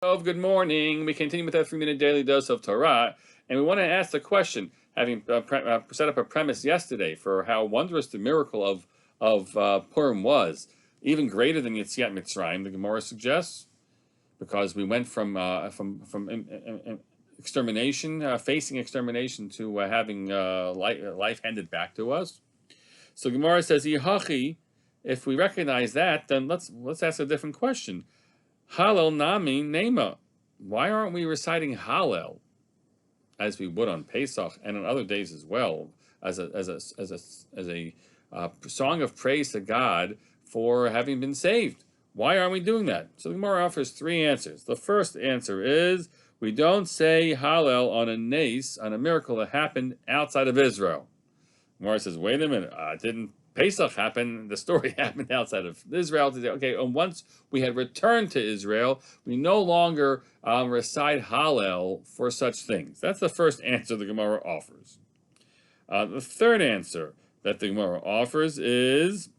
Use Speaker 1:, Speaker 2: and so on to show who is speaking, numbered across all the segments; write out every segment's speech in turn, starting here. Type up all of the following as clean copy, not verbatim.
Speaker 1: Good morning. We continue with our 3-minute daily dose of Torah, and we want to ask the question, having set up a premise yesterday for how wondrous the miracle of Purim was, even greater than Yetziat Mitzrayim. The Gemara suggests, because we went from extermination, facing extermination, to having life handed back to us. So Gemara says, "Yihachi." If we recognize that, then let's ask a different question. Hallel nami nema. Why aren't we reciting Hallel as we would on Pesach and on other days as well, as a song of praise to God for having been saved? Why aren't we doing that? So the Gemara offers 3 answers. The first answer is we don't say Hallel on a nace, on a miracle that happened outside of Israel. The Gemara says, wait a minute, didn't Pesach happened, the story happened outside of Israel today. Okay, and once we had returned to Israel, we no longer recite Hallel for such things. That's the first answer the Gemara offers. The third answer that the Gemara offers is,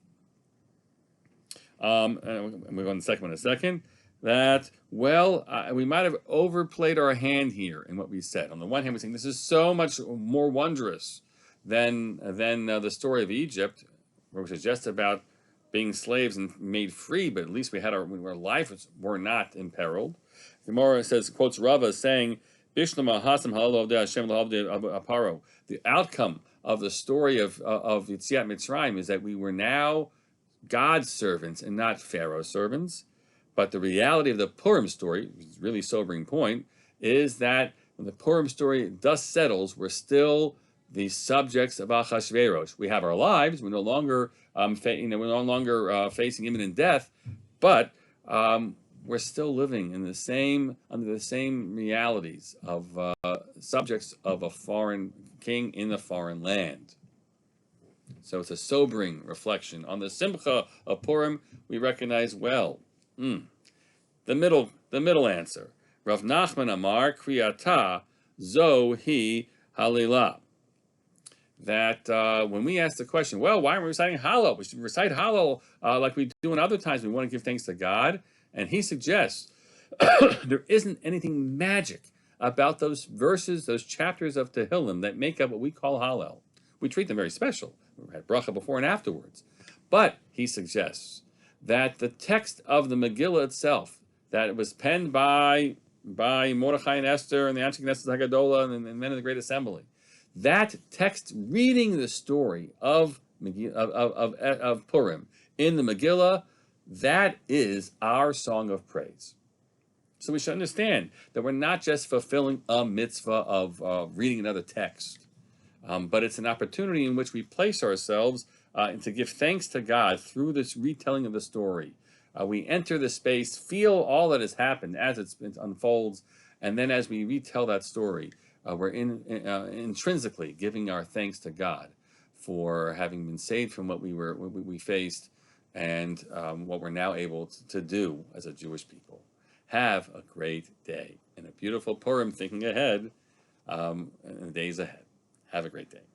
Speaker 1: and we'll go on the second one in a second, that, we might have overplayed our hand here in what we said. On the one hand, we're saying this is so much more wondrous than the story of Egypt, which is just about being slaves and made free, but at least we had our lives were not imperiled. The Gemara quotes Rava saying, "Bishlama hasam halal Hashem aparo." The outcome of the story of Yetziat Mitzrayim is that we were now God's servants and not Pharaoh's servants. But the reality of the Purim story, which is a really sobering point, is that when the Purim story dust settles, we're still the subjects of Achashverosh. We have our lives. We're no longer, facing imminent death, but we're still living in under the same realities of subjects of a foreign king in a foreign land. So it's a sobering reflection on the Simcha of Purim. We recognize well. The middle answer. Rav Nachman Amar Kriyata Zo Hi Halilah. That when we ask the question, why aren't we reciting Hallel? We should recite Hallel like we do in other times. We want to give thanks to God. And he suggests there isn't anything magic about those verses, those chapters of Tehillim that make up what we call Hallel. We treat them very special. We had bracha before and afterwards. But he suggests that the text of the Megillah itself, that it was penned by Mordechai and Esther and the Anshe Knesset Hagadola and men of the Great Assembly, that text reading the story of Purim in the Megillah, that is our song of praise. So we should understand that we're not just fulfilling a mitzvah of reading another text, but it's an opportunity in which we place ourselves to give thanks to God through this retelling of the story. We enter the space, feel all that has happened as it unfolds, and then as we retell that story, we're intrinsically giving our thanks to God for having been saved from what we faced, and what we're now able to do as a Jewish people. Have a great day and a beautiful Purim thinking ahead in the days ahead. Have a great day.